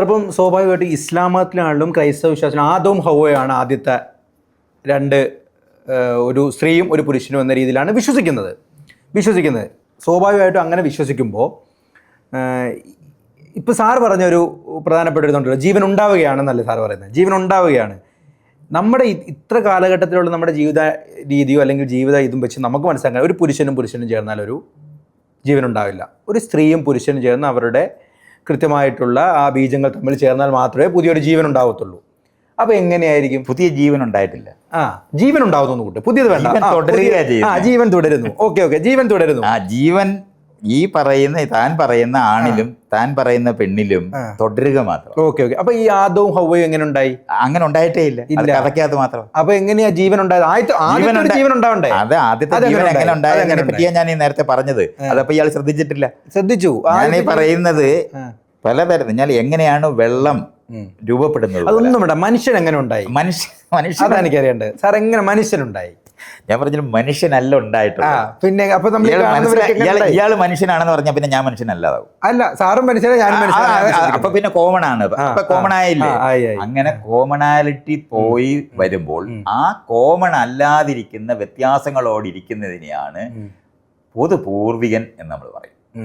സാറിപ്പം സ്വാഭാവികമായിട്ടും ഇസ്ലാം മതത്തിലാണെങ്കിലും ക്രൈസ്തവ വിശ്വാസത്തിലും ആദവും ഹവ്വയാണ് ആദ്യത്തെ രണ്ട് ഒരു സ്ത്രീയും ഒരു പുരുഷനും എന്ന രീതിയിലാണ് വിശ്വസിക്കുന്നത്. സ്വാഭാവികമായിട്ടും അങ്ങനെ വിശ്വസിക്കുമ്പോൾ ഇപ്പോൾ സാറ് പറഞ്ഞൊരു പ്രധാനപ്പെട്ട ഒരു ഇതുണ്ടല്ലോ, ജീവൻ ഉണ്ടാവുകയാണെന്നല്ലേ സാറ് പറയുന്നത്. ജീവൻ ഉണ്ടാവുകയാണ്. നമ്മുടെ ഇത്ര കാലഘട്ടത്തിലുള്ള നമ്മുടെ ജീവിത രീതിയോ അല്ലെങ്കിൽ ജീവിത ഇതും വെച്ച് നമുക്ക് മനസ്സിലാക്കാൻ ഒരു പുരുഷനും ചേർന്നാൽ ഒരു ജീവൻ ഉണ്ടാവില്ല. ഒരു സ്ത്രീയും പുരുഷനും ചേർന്ന് അവരുടെ കൃത്യമായിട്ടുള്ള ആ ബീജങ്ങൾ തമ്മിൽ ചേർന്നാൽ മാത്രമേ പുതിയൊരു ജീവൻ ഉണ്ടാവത്തുള്ളൂ. അപ്പോൾ എങ്ങനെയായിരിക്കും? പുതിയ ജീവൻ ഉണ്ടായിട്ടില്ല. ജീവൻ ഉണ്ടാവുന്നു കൂട്ട്, പുതിയത് വേണ്ട, ജീവൻ തുടരുന്നു. ഓക്കെ, ജീവൻ തുടരുന്നു. ജീവൻ ഈ താൻ പറയുന്ന ആണിലും താൻ പറയുന്ന പെണ്ണിലും തുടരുക മാത്രം. ഓക്കെ. അപ്പൊ ഈ ആദവും ഹവ്വയും എങ്ങനെ ഉണ്ടായി? അങ്ങനെ ഉണ്ടായിട്ടേ ഇല്ല, കഥയ്ക്കകത്ത് മാത്രം. അപ്പൊ എങ്ങനെയാ ജീവൻ ഉണ്ടായത്? ജീവൻ ഉണ്ടാവണ്ടേ? അത് ആദ്യത്തെ ജീവൻ എങ്ങനെ ഉണ്ടായതിനെ പറ്റിയാ ഞാൻ ഈ നേരത്തെ പറഞ്ഞത്. അതപ്പോ ഇയാൾ ശ്രദ്ധിച്ചിട്ടില്ല. ശ്രദ്ധിച്ചു. ഞാൻ ഈ പറയുന്നത് പലതരം ഞാൻ എങ്ങനെയാണ് വെള്ളം രൂപപ്പെടുന്നത്. അതൊന്നും വേണ്ട, മനുഷ്യൻ എങ്ങനെ ഉണ്ടായി? മനുഷ്യൻ എനിക്കറിയണ്ടത് സാർ. എങ്ങനെ മനുഷ്യനുണ്ടായി? ഞാൻ പറഞ്ഞു മനുഷ്യനല്ല ഉണ്ടായിട്ടുള്ളത്. പിന്നെ അപ്പൊ ഇയാള് മനുഷ്യനാണെന്ന് പറഞ്ഞാൽ പിന്നെ ഞാൻ മനുഷ്യനല്ലാതാവും. അല്ല, സാറും മനുഷ്യനെ, ഞാനും മനുഷ്യനാണ്. അപ്പൊ പിന്നെ കോമൺ ആണ്. അപ്പൊ കോമൺ ആയില്ലേ? അങ്ങനെ കോമണാലിറ്റി പോയി വരുമ്പോൾ ആ കോമൺ അല്ലാതിരിക്കുന്ന വ്യത്യാസങ്ങളോടിരിക്കുന്നതിനെയാണ് പൊതുപൂർവികൻ എന്ന് നമ്മൾ പറയും.